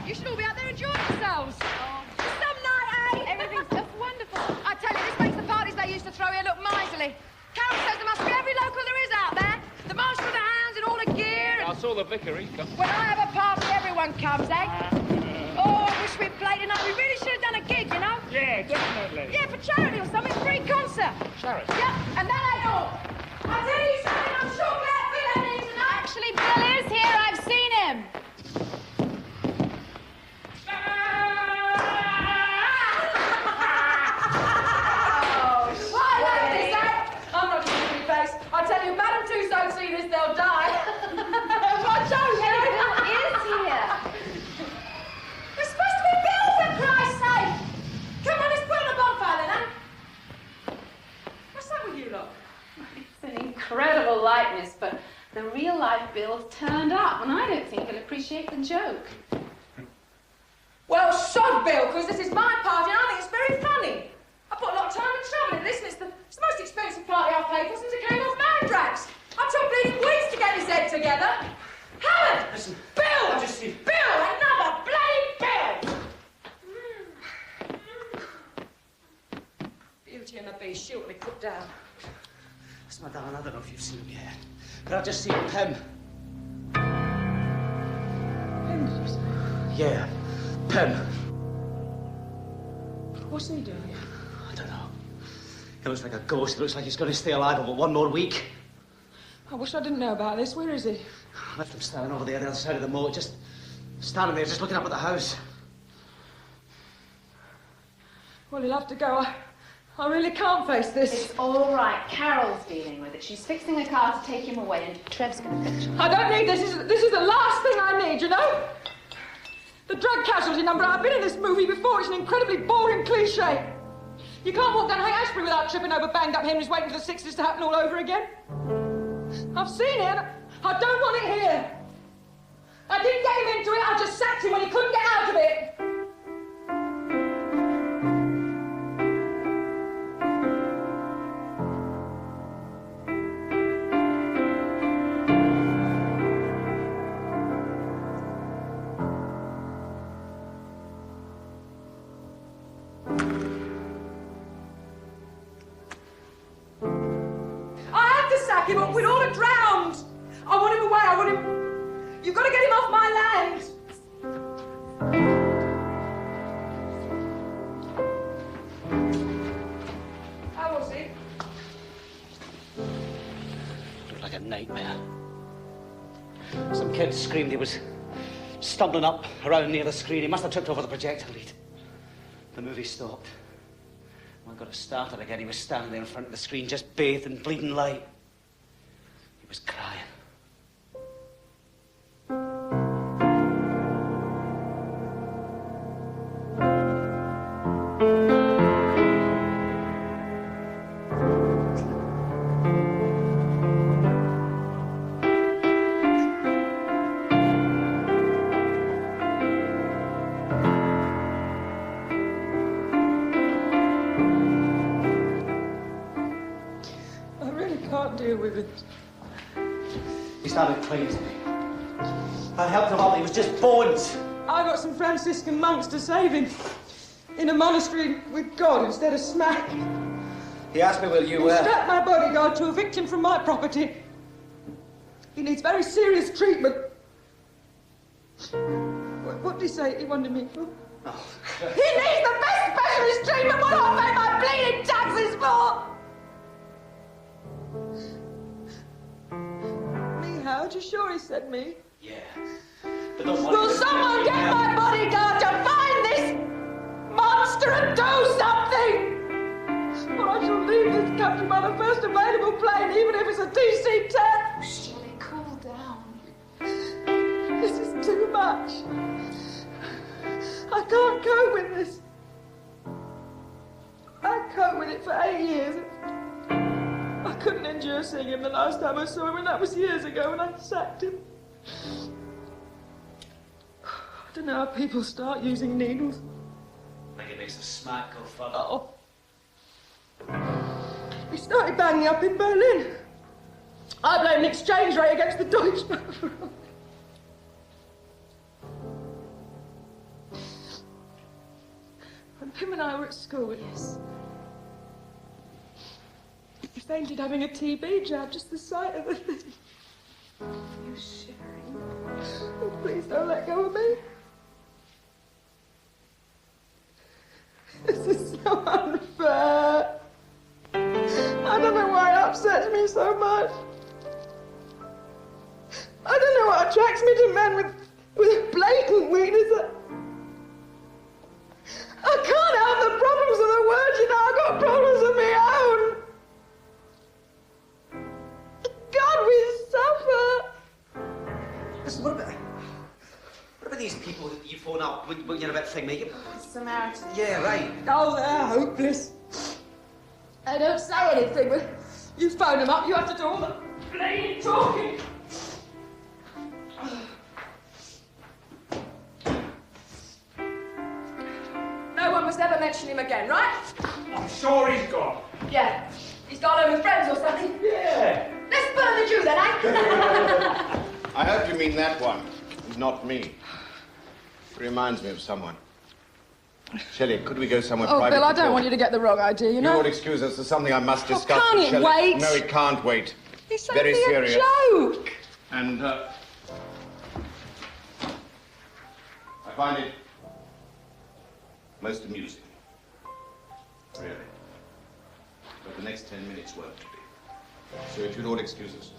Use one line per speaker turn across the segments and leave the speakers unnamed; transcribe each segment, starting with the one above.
You should all be out there enjoying yourselves. Oh. Some night, eh?
Everything's just wonderful.
I tell you, this makes the parties they used to throw here look miserly. Carol says there must be every local there is out there. The master of the hounds in all the gear.
I saw the vicar, he's come.
When I have a party, everyone comes, eh? Oh, I wish we'd played tonight. We really should have done a gig, you know?
Yeah, definitely.
Yeah, for charity or something. Free concert.
Charity?
Yeah, and that ain't all. I tell you something, I'm sure glad Bill ain't here tonight.
Actually, Bill is here. I've seen him.
I'm not just a face. I tell you, Madam Tussauds see this, they'll die. What joke?
Bill is here.
It's supposed to be Bill, for Christ's sake! Come on, let's put on a bonfire then, eh? What's that with you lot?
It's an incredible likeness, but the real-life Bill turned up, and I don't think he'll appreciate the joke.
Well, sod Bill, because this is my party, and I think it's very funny. I put a lot of time and trouble into this, and it's the most expensive party I've played for since it came off Mandrax. I took bleeding weeks to get his head together. Howard!
Listen,
Bill!
I just see...
Bill! Another bloody Bill! Beauty and the Beast, shortly put down.
Listen, my darling, I don't know if you've seen him yet, but I've just seen Pim.
Pim, did you say?
Yeah, Pim.
What's he doing?
I don't know. He looks like a ghost. He looks like he's going to stay alive about 1 more week.
I wish I didn't know about this. Where is he?
I left him standing over there, the other side of the moat, just standing there, just looking up at the house.
Well, he'll have to go. I really can't face this.
It's all right. Carol's dealing with it. She's fixing a car to take him away, and Trev's going to fetch him.
I don't need this. This is the last thing I need, you know? The drug casualty number. I've been in this movie before. It's an incredibly boring cliche. You can't walk down Haight-Ashbury without tripping over banged-up Henrys waiting for the 60s to happen all over again. I've seen it. I don't want it here. I didn't get him into it. I just sacked him when he couldn't get out of it. But we'd all have drowned. I want him away. I want him... You've got to get him off my land. How was he?
Looked like a nightmare. Some kid screamed he was stumbling up around near the screen. He must have tripped over the projector lead. The movie stopped. When I got it started again, he was standing there in front of the screen, just bathed in bleeding light. He was crying.
I really can't deal with it.
He started clinging to me. I helped him up. He was just bones.
I got some Franciscan monks to save him. In a monastery with God instead of smack.
He asked me, will you,
He strapped my bodyguard to evict him from my property. He needs very serious treatment. What did he say he wanted me for?
Oh.
He needs the best specialist treatment. What do I pay my bleeding taxes for? Me, Howard? You sure he said me?
Yeah. But don't worry.
Will someone get my bodyguard to find this monster and do something? Or I shall leave this country by the first available plane, even if it's a DC-10.
Shirley, cool down.
This is too much. I can't cope with this. I coped with it for 8 years. I couldn't endure seeing him the last time I saw him, and that was years ago when I sacked him. I don't know how people start using needles.
I think it makes the smack go further.
Oh. He started banging up in Berlin. I blame the exchange rate against the Deutschmark. him and I were at school.
Yes.
He fainted having a TB jab, just the sight of the thing.
You're shivering.
Oh, please don't let go of me. This is so unfair. I don't know why it upsets me so much. I don't know what attracts me to men with blatant weakness. I can't help the problems of the world, you know. I've got problems of my own. God, we suffer.
Listen, what about these people that you phone up when you're about thing, mate?
Samaritans.
Yeah, right.
Oh, they're hopeless. They don't say anything, but you phone them up, you have to do all the bloody talking. No one must ever mention him again, right?
I'm sure he's gone.
Yeah. He's gone home with friends or something.
Yeah.
Let's burn the Jew then, eh?
I hope you mean that one, not me. It reminds me of someone. Shelley, could we go somewhere
Oh,
private?
Bill, I
to
don't
talk?
want you to get the wrong idea, you
You
know?
will excuse us. There's something I must discuss
can't
with
it
Shelley.
wait?
No, it can't wait.
It's
Very
only
serious.
a joke.
And, I find it most amusing. Really. But the next 10 minutes won't be. So if you'd all excuse us.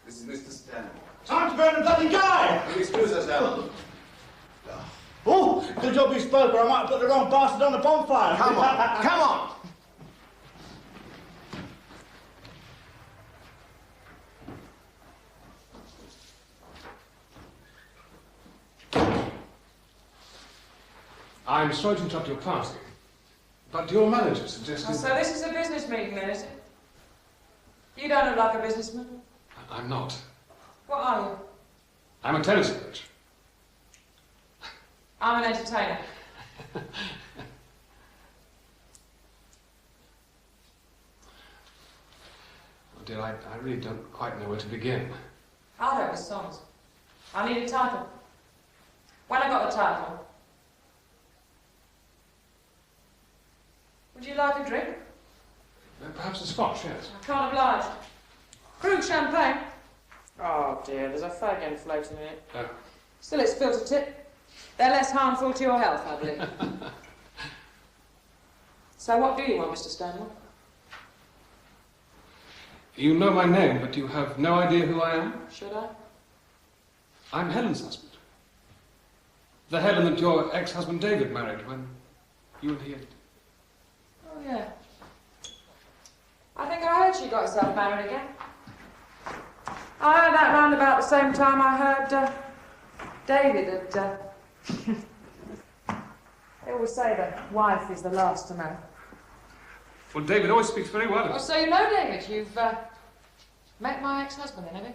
This is Mr. Stanley.
Time to burn the bloody guy!
Will you excuse us, Alan?
Oh, good job you spoke, or I might have put the wrong bastard on the bonfire.
Come on, come on!
I'm sorry to interrupt your party, but your manager suggested...
Oh, so this is a business meeting then, is it? You don't look like a businessman.
I'm not.
What are you?
I'm a tennis coach.
I'm an entertainer.
Oh dear, I really don't quite know where to begin.
I don't with songs. I need a title. When I got the title... Would you like a drink?
Perhaps a scotch, yes.
I can't oblige. Krug champagne. Oh dear, there's a fag floating in it.
Oh.
Still, it's filter tip. They're less harmful to your health, I believe. So what do you want, Mr. Stanwell?
You know my name, but you have no idea who I am?
Should I?
I'm Helen's husband. The Helen that your ex-husband David married when you and he had...
Oh, yeah. I think I heard she got herself married again. I heard that round about the same time I heard David had... They always say the wife is the last to marry.
Well, David always speaks very well of
Oh,
you.
so you know David. You've met my ex-husband then, have you?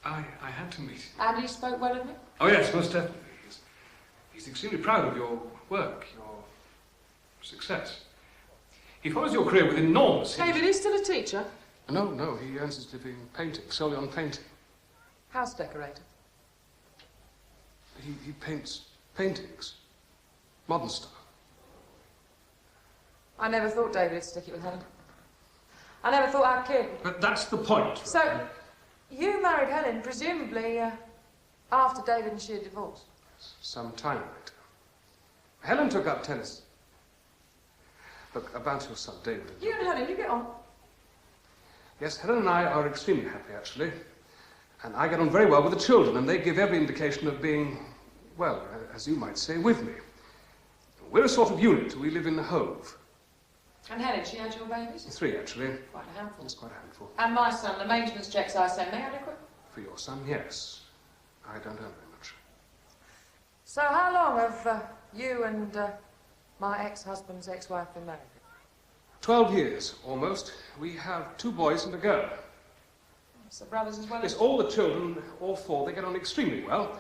I had to meet him.
And he spoke well of me?
Oh, yes, most definitely. He's extremely proud of your work, your success. He follows your career with enormous...
David is still a teacher?
No, he earns his living painting, solely on painting.
House decorator.
He paints paintings, modern style.
I never thought David would stick it with Helen. I never thought I'd kid.
But that's the point.
So, you married Helen, presumably, after David and she had divorced?
Some time later. Helen took up tennis. Look, about your son, David.
You and Helen, you get on.
Yes, Helen and I are extremely happy, actually. And I get on very well with the children, and they give every indication of being, well, as you might say, with me. We're a sort of unit. We live in the Hove.
And Helen, she had your babies?
3, actually.
Quite a handful.
It's quite a handful.
And my son, the maintenance checks I send me, adequate?
For your son, yes. I don't earn very much.
So how long have you and my ex-husband's ex-wife been married?
12 years, almost. We have 2 boys and a girl.
So brothers as well as...
Yes, all the children, all 4, they get on extremely well.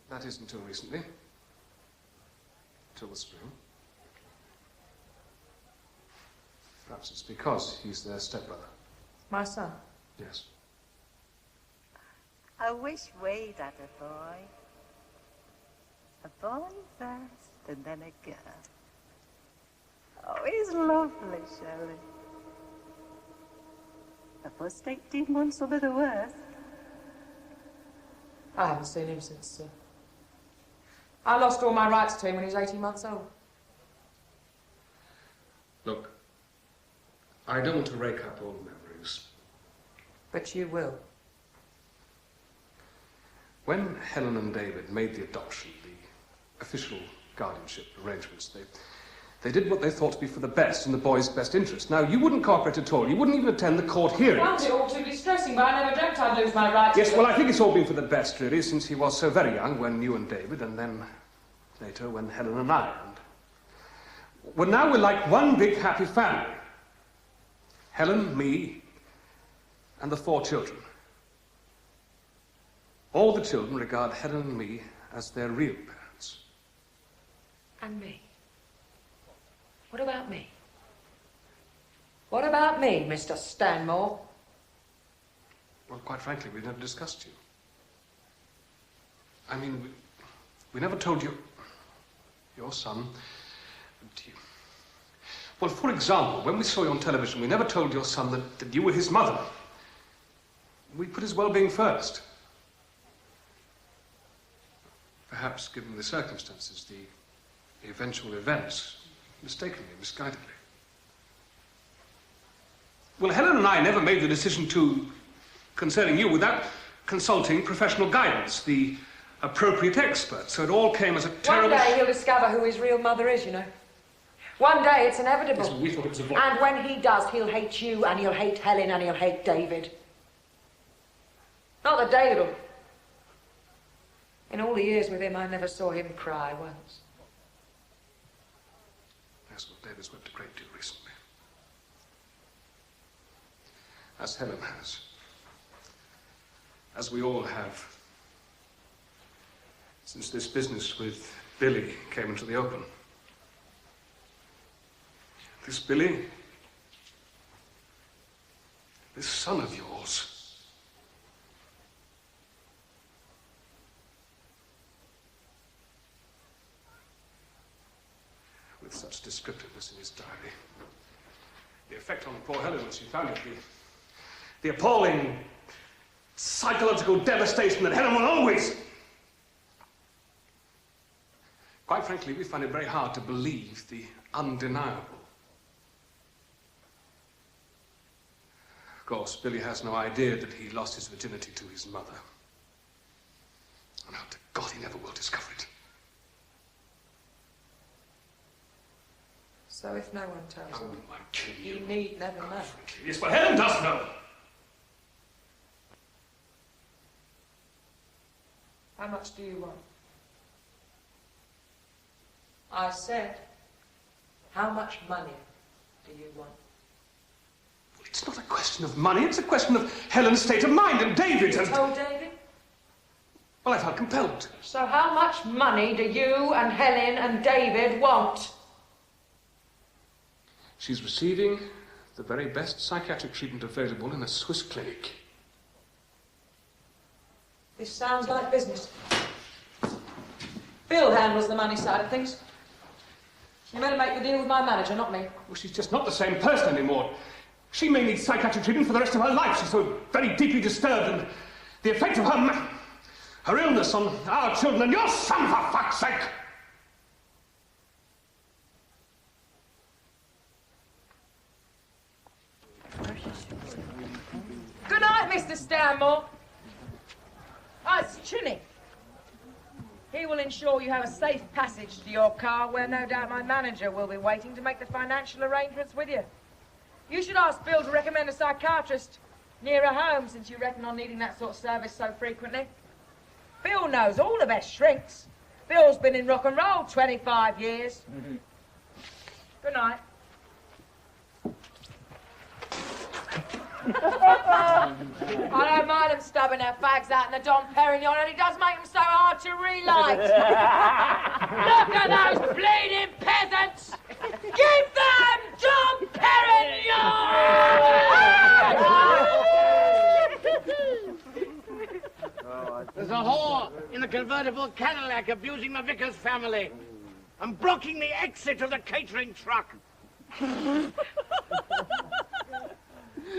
That is until recently. Till the spring. Perhaps it's because he's their stepbrother.
My son?
Yes.
I wish Wade had a boy. A boy first, and then a girl. Oh, he's lovely, Shelley. The first 18 months will be the worst.
I haven't seen him since... I lost all my rights to him when he was 18 months old.
Look, I don't want to rake up old memories.
But you will.
When Helen and David made the adoption, the official guardianship arrangements, they did what they thought to be for the best, in the boy's best interest. Now, you wouldn't cooperate at all. You wouldn't even attend the court hearings.
I found it all too distressing, but I never dreamt I'd lose my rights.
Yes, well, I think it's all been for the best, really, since he was so very young when you and David, and then later when Helen and I. Well, now we're like one big happy family. Helen, me, and the 4 children. All the children regard Helen and me as their real parents.
And me? What about me? What about me, Mr. Stanmore?
Well, quite frankly, we've never discussed you. I mean, we never told you... your son... that you... Well, for example, when we saw you on television, we never told your son that you were his mother. We put his well-being first. Perhaps, given the circumstances, the eventual events, mistakenly, misguidedly. Well, Helen and I never made the decision concerning you without consulting professional guidance, the appropriate experts, so it all came as a terrible...
One day he'll discover who his real mother is, you know. One day it's inevitable.
Yes, we thought it was avoidable.
And when he does, he'll hate you, and he'll hate Helen, and he'll hate David. Not that David will... In all the years with him, I never saw him cry once.
Yes, well, David's wept a great deal recently. As Helen has. As we all have. Since this business with Billy came into the open. This Billy, this son of yours, with such descriptiveness in his diary. The effect on poor Helen when she found it, the appalling psychological devastation that Helen will always... Quite frankly, we find it very hard to believe the undeniable. Of course, Billy has no idea that he lost his virginity to his mother. And oh, to God, he never will discover it.
So if no one tells
Oh,
him,
I'm kidding you.
you need never know.
Yes, but Helen does know.
How much do you want? I said, how much money do you want?
Well, it's not a question of money, it's a question of Helen's state of mind and David's
You
and...
told David?
Well, I felt compelled to.
So how much money do you and Helen and David want?
She's receiving the very best psychiatric treatment available in a Swiss clinic.
This sounds like business. Bill handles the money side of things. You better make the deal with my manager, not me.
Well, she's just not the same person anymore. She may need psychiatric treatment for the rest of her life. She's so very deeply disturbed, and the effect of her illness on our children and your son, for fuck's sake!
Good night, Mr. Stanmore. Oh, it's Chinny. He will ensure you have a safe passage to your car, where no doubt my manager will be waiting to make the financial arrangements with you. You should ask Bill to recommend a psychiatrist. nearer home, since you reckon on needing that sort of service so frequently. Bill knows all the best shrinks. Bill's been in rock and roll 25 years. Good night. I don't mind them stubbing their fags out in the Dom Perignon, and it does make them so hard to relight. Look at those bleeding peasants! Give them Dom Perignon!
There's a whore in a convertible Cadillac abusing the vicar's family and blocking the exit of the catering truck.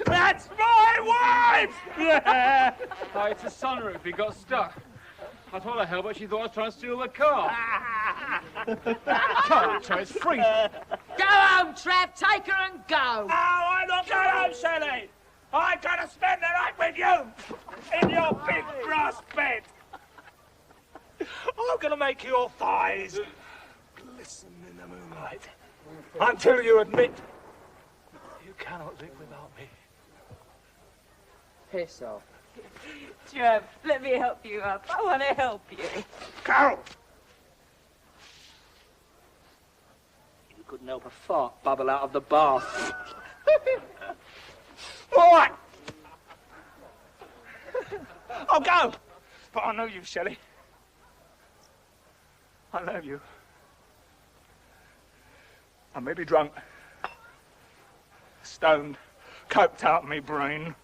That's my wife! Yeah! Oh, it's a sunroof. He got stuck. I told her hell, but she thought I was trying to steal the car. Can't, so it's free.
Go home, Trev. Take her and go.
Oh, I'm not going home, Sally. I'm going to spend the night with you in your big brass bed. I'm going to make your thighs glisten in the moonlight until you admit you cannot live without me.
Piss off. Trev, let me help you up. I want to help you.
Carol!
You couldn't help a fart bubble out of the bath.
All right. I'll go. But I know you, Shelley. I love you. I may be drunk, stoned, coked out of me brain,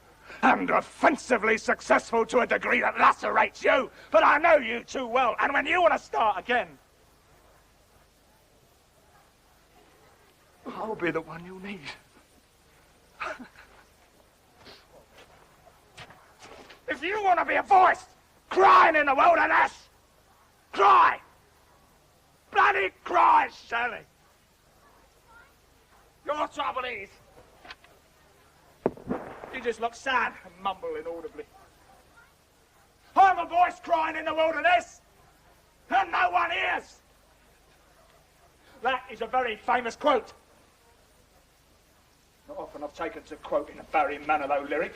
and offensively successful to a degree that lacerates you, but I know you too well, and when you want to start again, I'll be the one you need. If you want to be a voice crying in the wilderness, cry! Bloody cry, Shelley! Your trouble is, you just look sad and mumble inaudibly. I'm a voice crying in the wilderness, and no one hears. That is a very famous quote. Not often I've taken to quoting a Barry Manilow lyric.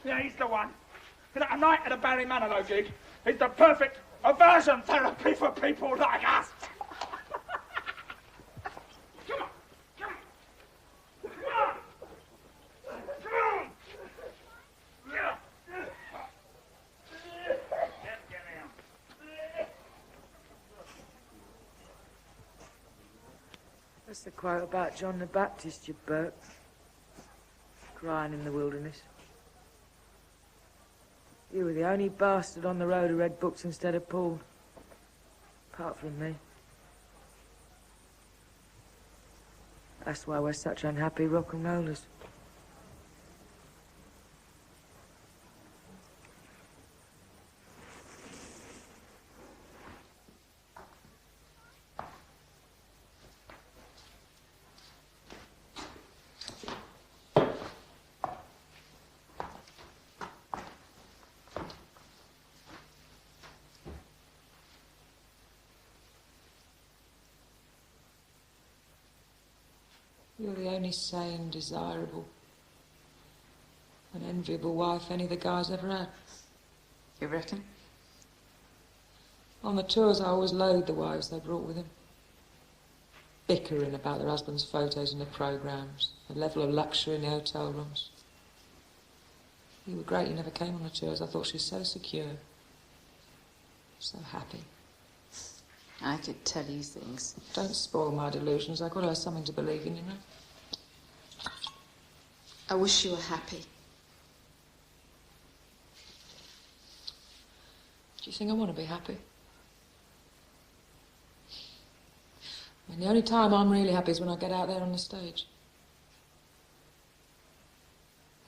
Yeah, he's the one. You know, a night at a Barry Manilow gig is the perfect aversion therapy for people like us. Come on, come on, come on, come on. Yeah. Get down.
That's the quote about John the Baptist, you Burke. Crying in the wilderness. You were the only bastard on the road who read books instead of Paul. Apart from me. That's why we're such unhappy rock and rollers. You're the only sane, desirable, and enviable wife any of the guys ever had.
You reckon?
On the tours, I always loathed the wives they brought with them. Bickering about their husbands' photos in the programmes, the level of luxury in the hotel rooms. You were great you never came on the tours. I thought she was so secure, so happy.
I could tell you things.
Don't spoil my delusions. I've got to have something to believe in, you know.
I wish you were happy.
Do you think I want to be happy? I mean, the only time I'm really happy is when I get out there on the stage.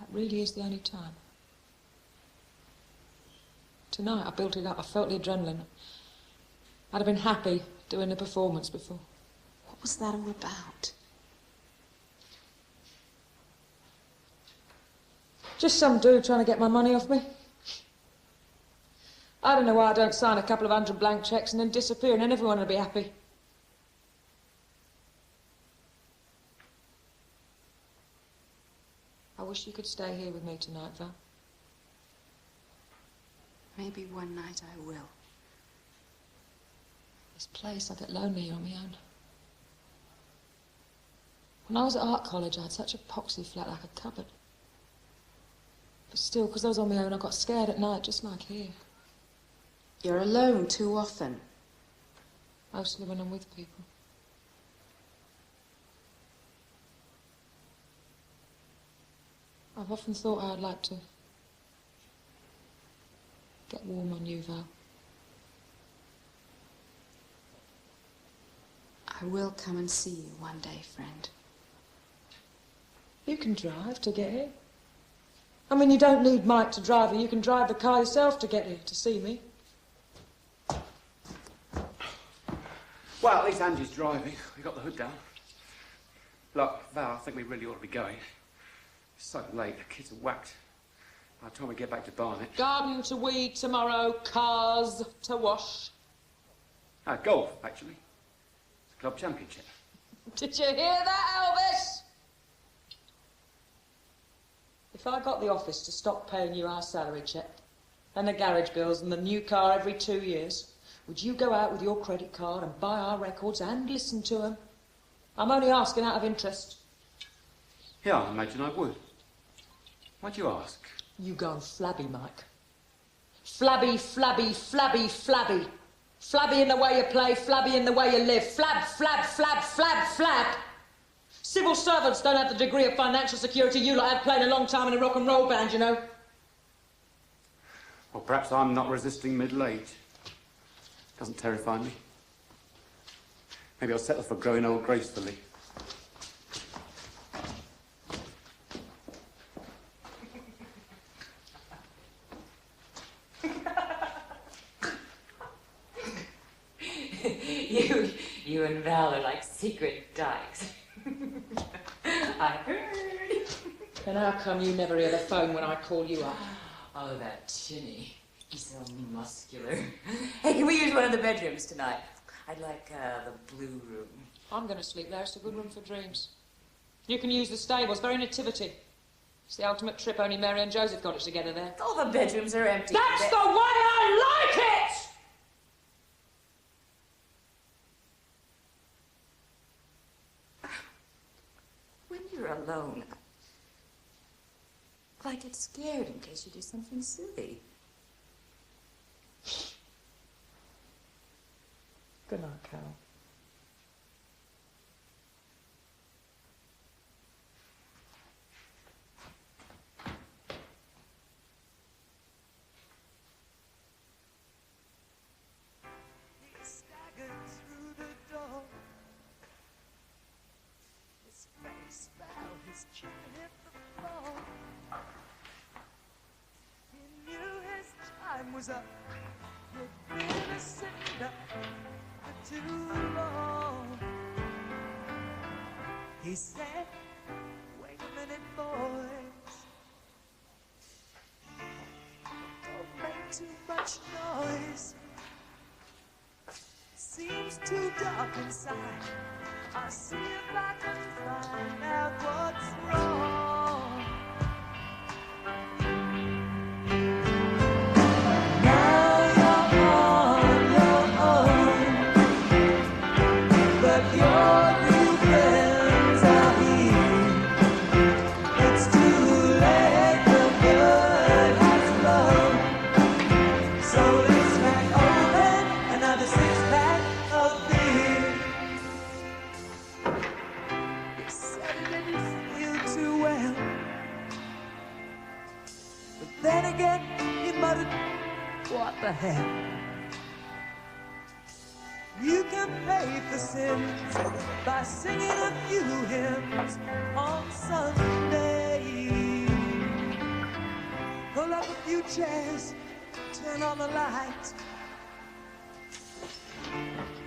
That really is the only time. Tonight I built it up. I felt the adrenaline. I'd have been happy doing the performance before.
What was that all about?
Just some dude trying to get my money off me. I don't know why I don't sign a couple of 100 blank cheques and then disappear and then everyone will be happy. I wish you could stay here with me tonight, Val.
Maybe one night I will.
This place, I get lonely here on my own. When I was at art college, I had such a poxy flat like a cupboard. But still, because I was on my own, I got scared at night, just like here.
You're alone too often.
Mostly when I'm with people. I've often thought how I'd like to get warm on you, Val.
I will come and see you one day, friend.
You can drive to get here. I mean, you don't need Mike to drive you. You can drive the car yourself to get here, to see me.
Well, at least Angie's driving. We got the hood down. Look, Val, I think we really ought to be going. It's so late. The kids are whacked. By the time we get back to Barnet.
Garden to weed tomorrow, cars to wash.
Golf, actually. It's a club championship.
Did you hear that, Elvis? If I got the office to stop paying you our salary check, and the garage bills and the new car every 2 years, would you go out with your credit card and buy our records and listen to them? I'm only asking out of interest.
Yeah, I imagine I would. Why'd you ask?
You gone flabby, Mike. Flabby, flabby, flabby, flabby. Flabby in the way you play, flabby in the way you live. Flab, flab, flab, flab, flab. Civil servants don't have the degree of financial security you lot had playing a long time in a rock and roll band, you know.
Well, perhaps I'm not resisting middle age. Doesn't terrify me. Maybe I'll settle for growing old gracefully.
You and Val are like secret dykes. I heard.
And how come you never hear the phone when I call you up?
Oh, that Chinny. He's so muscular. Hey, can we use one of the bedrooms tonight? I'd like the blue room.
I'm going to sleep there. It's a good room for dreams. You can use the stables. Very nativity. It's the ultimate trip. Only Mary and Joseph got it together there.
All the bedrooms are empty.
That's the way I like it!
When you're alone, I get scared in case you do something silly.
Good night, Carol.
He staggered through the door. His face fell, his chin hit the floor. He knew his time was up. He'd been a sinner for too long. He said, wait a minute, boys. Don't make too much noise. Seems too dark inside. I'll see if I can find out what's wrong. Now you're on your own, but your new friends are here. It's too late, the good has flown. So let's crack open another six-pack of beer. You said it didn't feel too well, but then again he muttered, what the hell? You can pay for sins by singing a few hymns on Sunday. Pull up a few chairs, turn on the lights.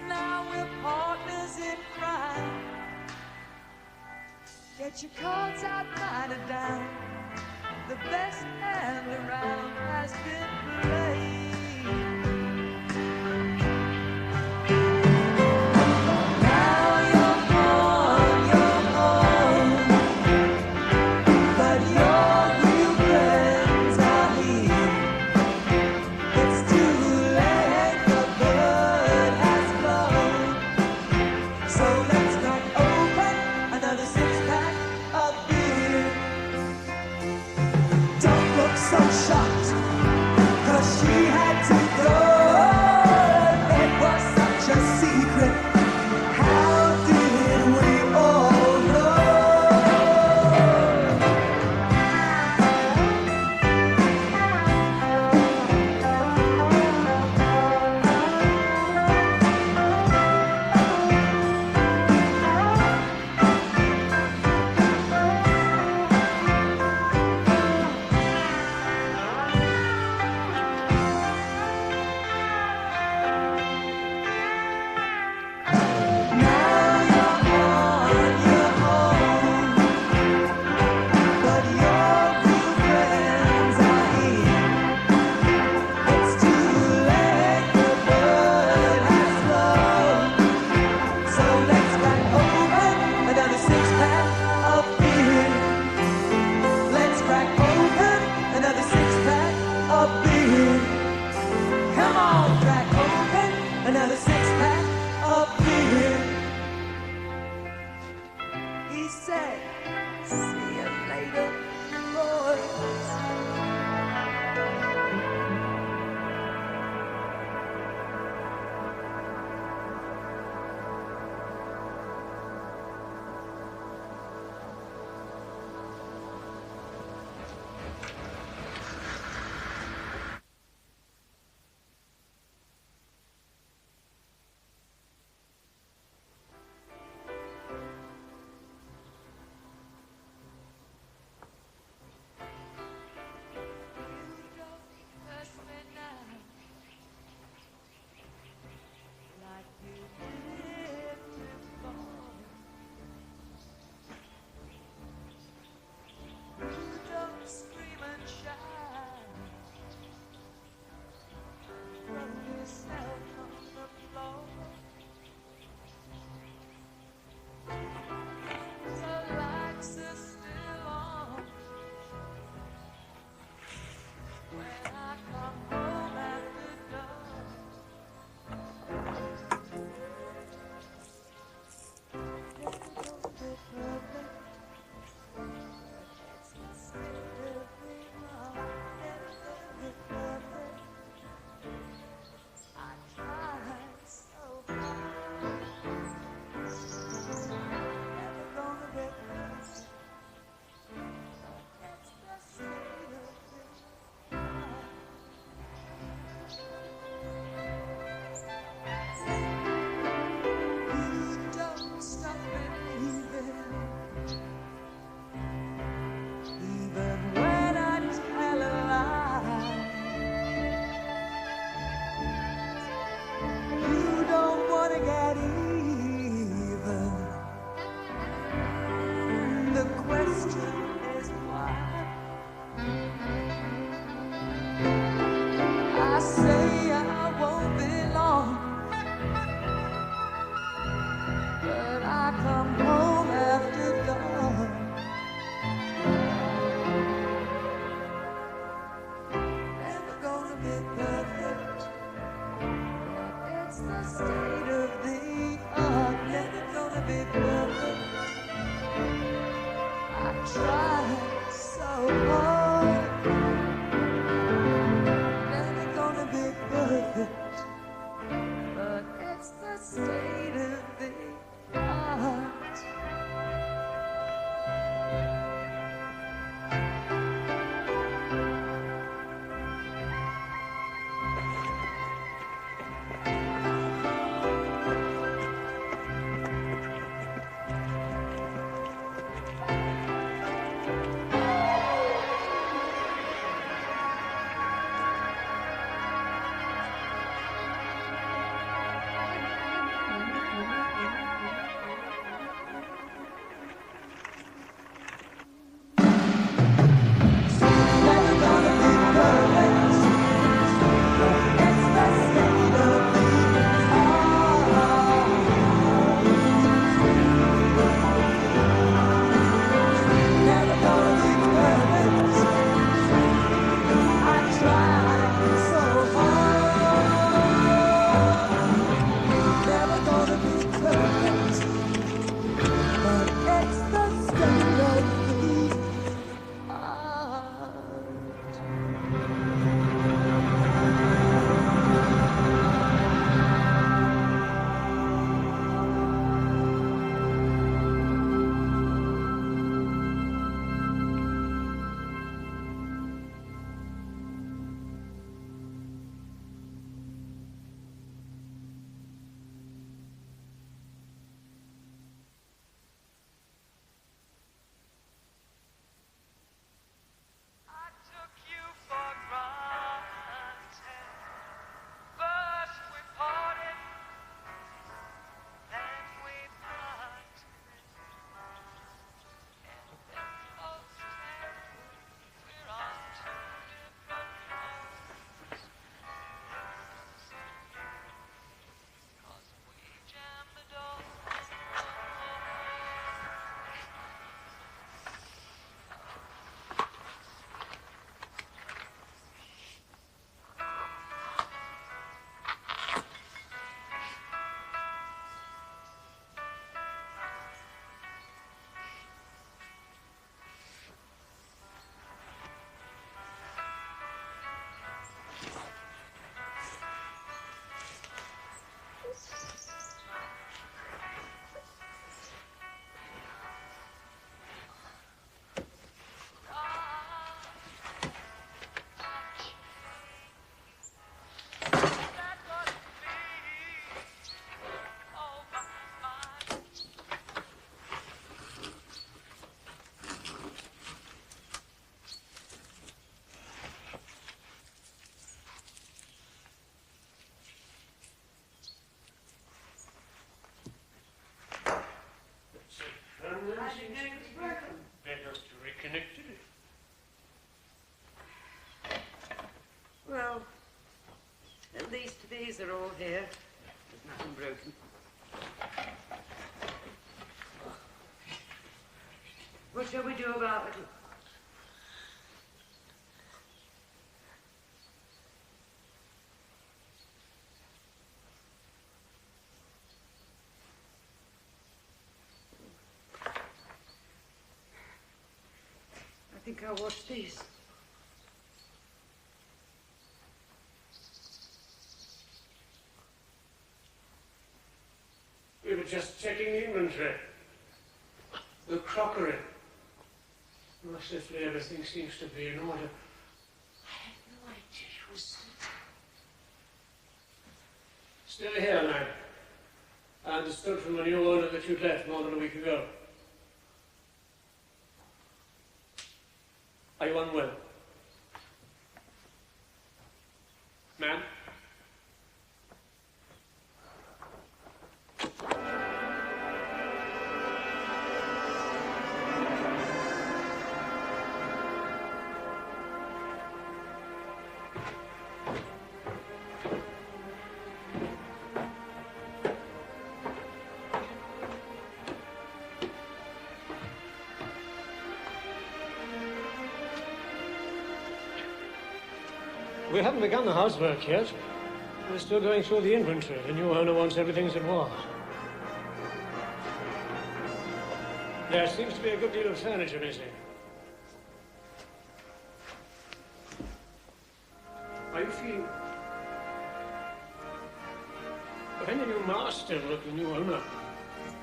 Now we're partners in crime. Get your cards out, mine are down. The best hand around has been played. Now you're on your own, but you're
are all here. There's nothing broken. What shall we do about it? I think I'll wash these.
We were just checking the inventory. The crockery. Mercifully, everything seems to be in order. I had no idea you was still here, man. I understood from the new owner that you'd left more than a week ago. Are you unwell? Ma'am? We haven't begun the housework yet. We're still going through the inventory. The new owner wants everything as it was. There seems to be a good deal of furniture missing. Are you feeling... When the new master of the new owner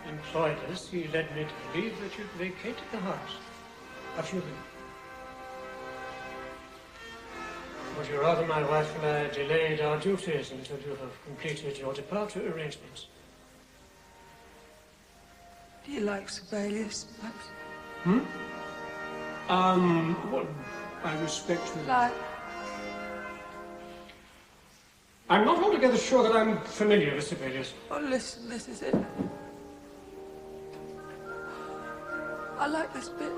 employed us, he led me to believe that you'd vacated the house. Have you been? Would you rather my wife and I delayed our duties until you have completed your departure arrangements?
Do you like Sibelius, perhaps?
Well, I respect you.
Like?
I'm not altogether sure that I'm familiar with Sibelius.
Oh, listen, this is it. I like this bit.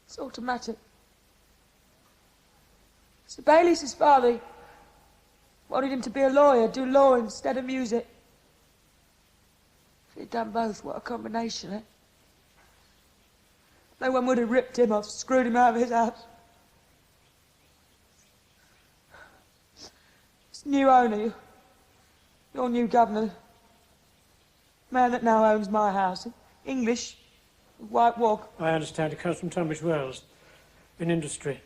It's automatic. Sibelius' father wanted him to be a lawyer, do law instead of music. If he'd done both, what a combination, eh? No one would have ripped him off, screwed him out of his house. This new owner, your new governor, man that now owns my house, English, white wog.
I understand it comes from Tunbridge Wells, in industry.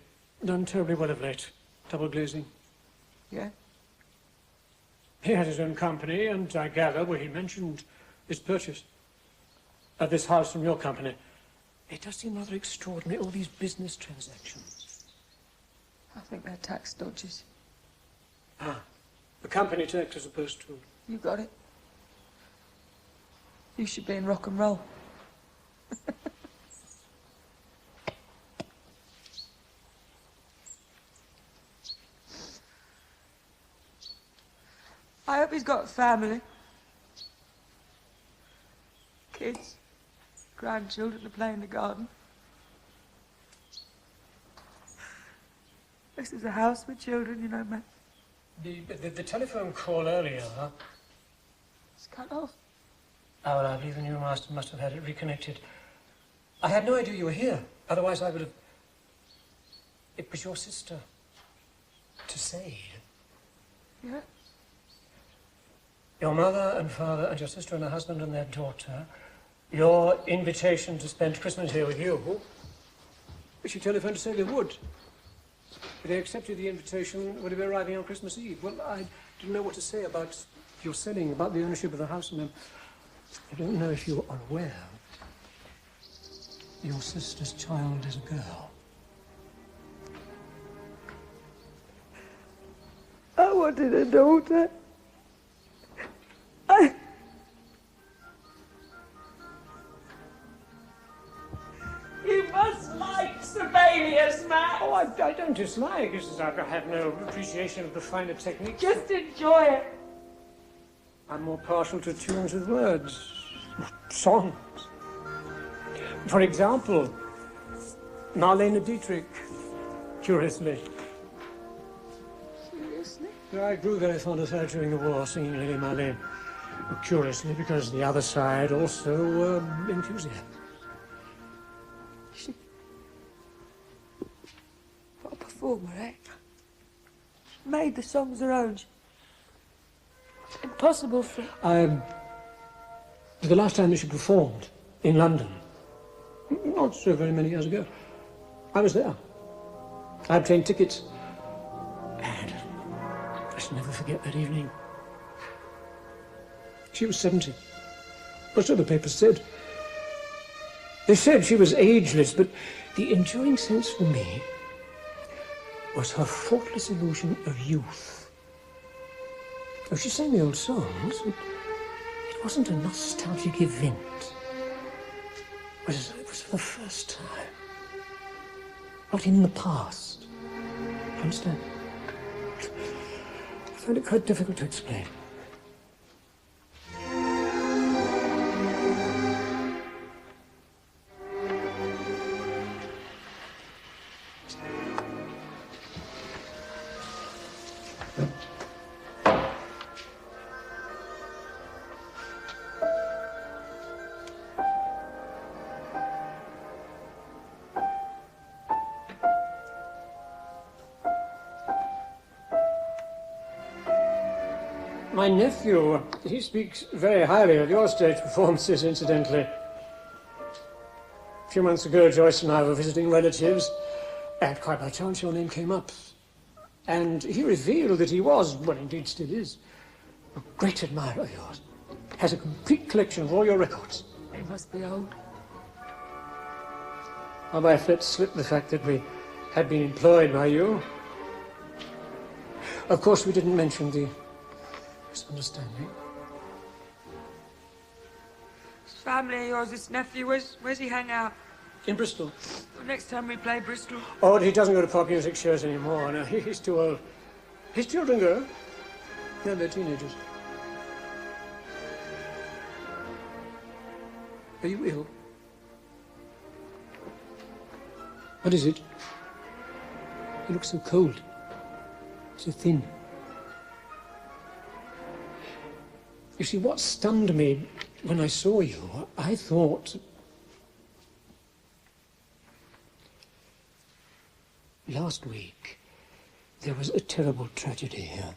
Done terribly well of late. Double glazing.
Yeah?
He had his own company, and I gather where he mentioned his purchase of this house from your company. It does seem rather extraordinary, all these business transactions.
I think they're tax dodges.
Ah, the company tax as opposed to...
You got it. You should be in rock and roll. I hope he's got a family. Kids, grandchildren to play in the garden. This is a house with children, you know, man.
The telephone call earlier...
It's cut off.
Oh, well, I believe the new master must have had it reconnected. I had no idea you were here. Otherwise, I would have... It was your sister. To say.
Yeah?
Your mother and father and your sister and her husband and their daughter. Your invitation to spend Christmas here with you. She telephoned to say they would. If they accepted the invitation, would it be arriving on Christmas Eve? Well, I didn't know what to say about your selling, about the ownership of the house and them. I don't know if you are aware. Your sister's child is a girl.
I wanted a daughter. You must like Sibelius, Matt.
Oh, I don't dislike. It's just I have no appreciation of the finer techniques.
Just enjoy it.
I'm more partial to tunes with words. Songs. For example, Marlene Dietrich, curiously.
Seriously?
I grew very fond of her during the war, singing Lady Marlene. Curiously, because the other side also enthusiasm.
What a performer, eh? Made the songs her own. Impossible for...
The last time that she performed in London, not so very many years ago, I was there. I obtained tickets. And I shall never forget that evening. She was 70. Well, so the papers said. They said she was ageless, but the enduring sense for me was her faultless illusion of youth. Oh, she sang the old songs, but it wasn't a nostalgic event. It was for the first time. Not in the past. Understand? I find it quite difficult to explain. My nephew, he speaks very highly of your stage performances, incidentally. A few months ago, Joyce and I were visiting relatives, and quite by chance your name came up. And he revealed that he was, well, indeed still is, a great admirer of yours. Has a complete collection of all your records.
He must be old.
My wife let slip the fact that we had been employed by you. Of course, we didn't mention the misunderstanding.
This family of yours, this nephew, where's he hang out?
In Bristol.
Well, next time we play Bristol.
Oh, he doesn't go to pop music shows anymore. No, he's too old. His children go. No, they're teenagers. Are you ill? What is it? You look so cold. So thin. You see, what stunned me when I saw you, I thought... Last week, there was a terrible tragedy here.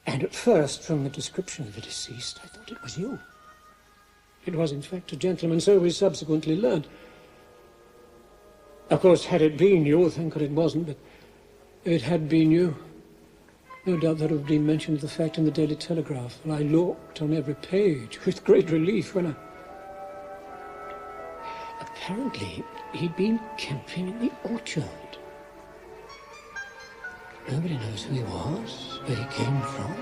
And at first, from the description of the deceased, I thought it was you. It was, in fact, a gentleman, so we subsequently learned. Of course, had it been you, thank God it wasn't, but if it had been you, no doubt there would have been mention of the fact in the Daily Telegraph. And I looked on every page with great relief when I... Apparently, he'd been camping in the orchard. Nobody knows who he was, where he came from.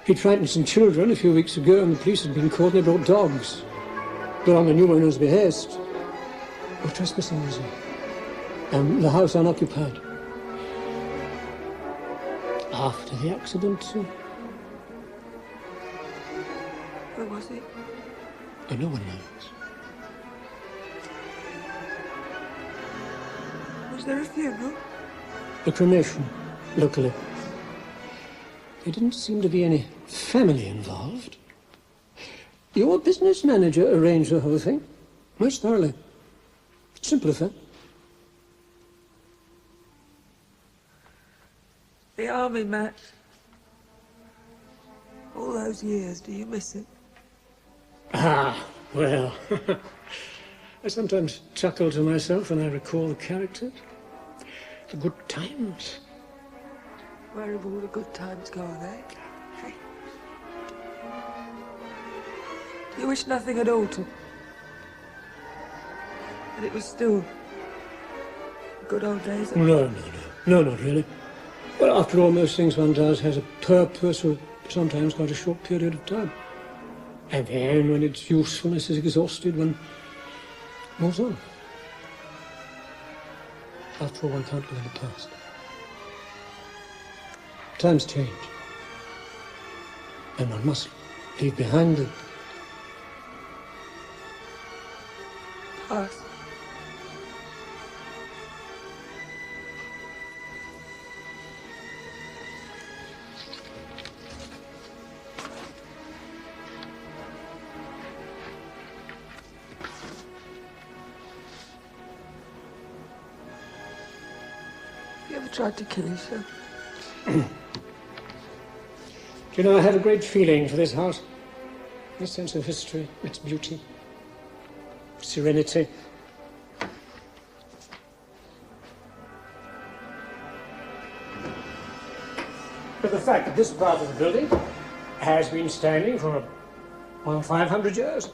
He'd frightened some children a few weeks ago, and the police had been called, and they brought dogs. But on the new owner's behest. Oh, trespassing, was he? The house unoccupied. After the accident,
Where was it?
Oh, no one knows.
Was there a funeral?
A cremation, locally. There didn't seem to be any family involved. Your business manager arranged the whole thing, most thoroughly. Simple affair.
The army, Matt. All those years, do you miss it?
Ah, well. I sometimes chuckle to myself when I recall the characters. The good times.
Where have all the good times gone, eh? Hey. You wish nothing had altered? That it was still the good old days?
No, not really. Well, after all, most things one does has a purpose or sometimes quite a short period of time. And then, when its usefulness is exhausted, one moves on. After all, one can't live in the past. Times change. And one must leave behind the path.
Have you ever tried to kill yourself?
Do you know, I have a great feeling for this house. A sense of history, its beauty, serenity. But the fact that this part of the building has been standing for, well, 500 years,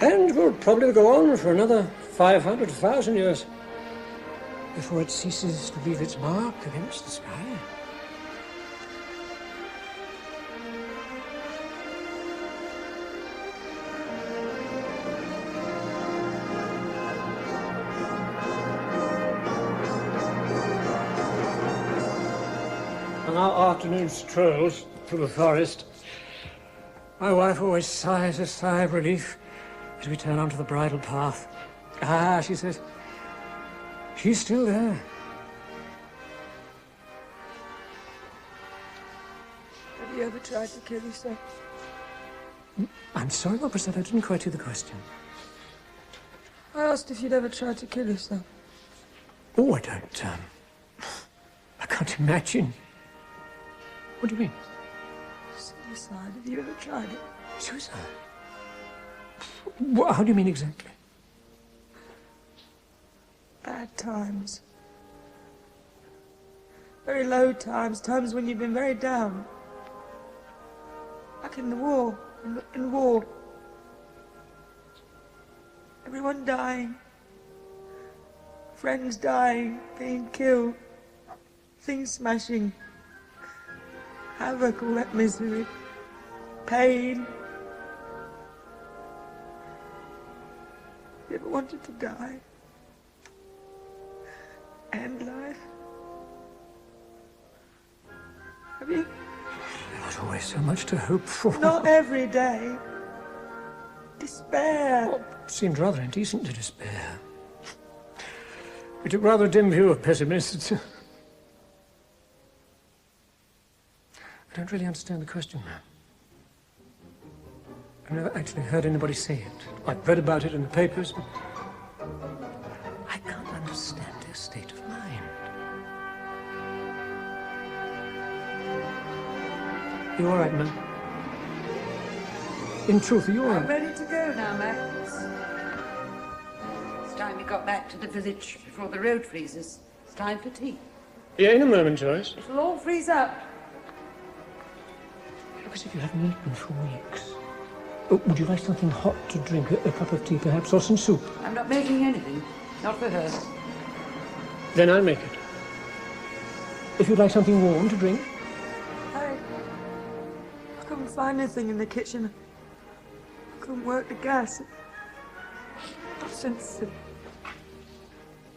and will probably go on for another 500, 1,000 years before it ceases to leave its mark against the sky. On our afternoon strolls through the forest, my wife always sighs a sigh of relief as we turn onto the bridle path. Ah, she says, she's still there.
Have you ever tried to kill yourself?
I'm sorry, what was that? I didn't quite hear the question.
I asked if you'd ever tried to kill yourself.
Oh, I can't imagine. What do you mean?
Suicide. Have you ever tried it?
Suicide? How do you mean exactly?
Bad times. Very low times. Times when you've been very down. Like in the war. In war. Everyone dying. Friends dying. Being killed. Things smashing. Havoc, all that misery. Pain. You ever wanted to die? End life? Have you?
There was always so much to hope for.
Not every day. Despair.
Well, it seemed rather indecent to despair. We took rather a dim view of pessimists. I don't really understand the question, ma'am. I've never actually heard anybody say it. I've read about it in the papers. I can't understand their state of mind. You all right, ma'am? In truth, are you all
I'm
right?
ready to go now, Max. It's time we got back to the village before the road freezes. It's time for tea.
Yeah, in a moment, Joyce.
It'll all freeze up.
Look as if you haven't eaten for weeks. Oh, would you like something hot to drink? A cup of tea, perhaps, or some soup?
I'm not making anything. Not for her.
Then I'll make it. If you'd like something warm to drink.
I couldn't find anything in the kitchen. I couldn't work the gas. Since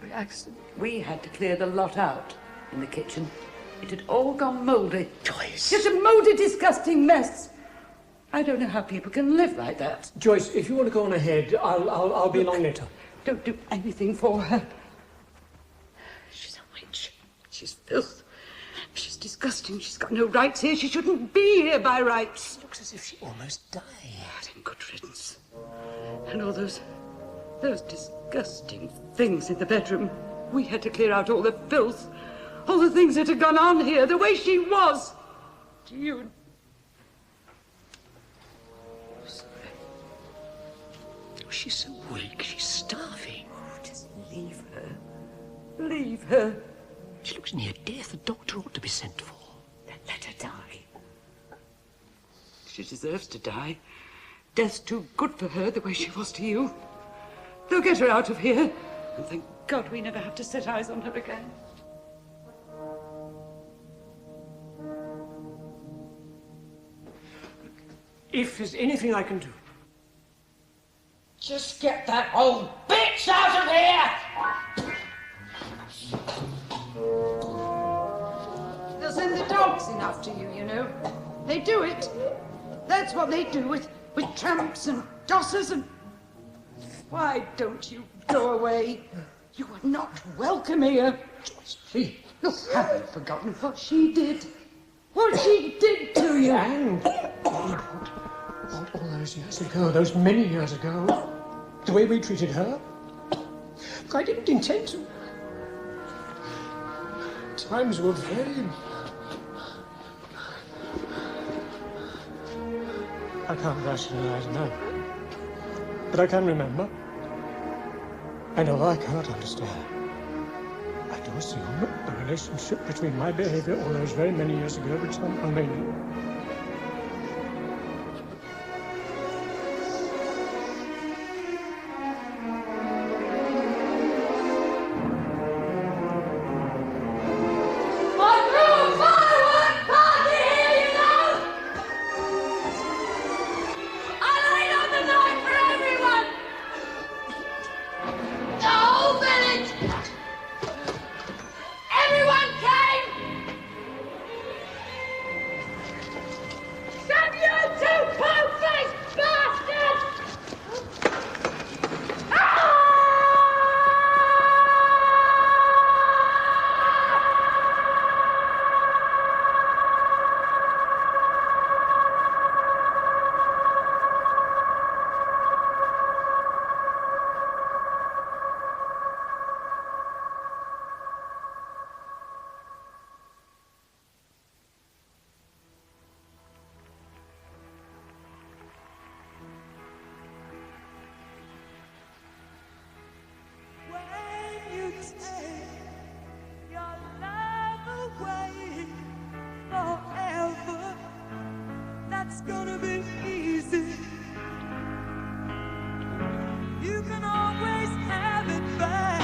the accident.
We had to clear the lot out in the kitchen. It had all gone mouldy.
Joyce!
Just a mouldy, disgusting mess. I don't know how people can live like that.
Joyce, if you want to go on ahead, I'll be along later.
Don't do anything for her. She's a witch. She's filth. She's disgusting. She's got no rights here. She shouldn't be here by rights.
It looks as if she almost died.
And good riddance. And all those disgusting things in the bedroom. We had to clear out all the filth. All the things that had gone on here, the way she was. To you.
Oh, she's so weak. She's starving.
Oh, just leave her. Leave her.
She looks near death. The doctor ought to be sent for.
Then let her die. She deserves to die. Death's too good for her, the way she was to you. They'll get her out of here. And thank God we never have to set eyes on her again.
If there's anything I can do.
Just get that old bitch out of here!
They'll send the dogs in after you, you know. They do it. That's what they do with tramps and dossers and...
why don't you go away? You are not welcome here.
Joyce, please.
You haven't forgotten what she did. What she did to you.
And all those years ago, those many years ago, the way we treated her. Look, I didn't intend to. Times were very... I can't rationalize now. But I can remember. And although I cannot understand, I do assume the relationship between my behavior all those very many years ago with some Romanian.
It's gonna be easy. You can always have it back.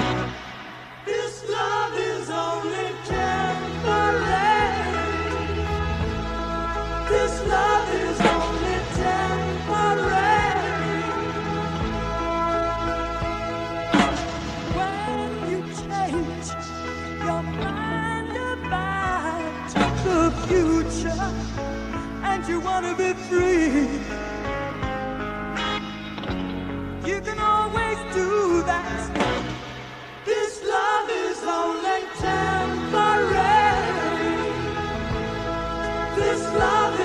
This love is only temporary. This love is only temporary. When you change your mind about the future and you want to be free, you can always do that. This love is only temporary. This love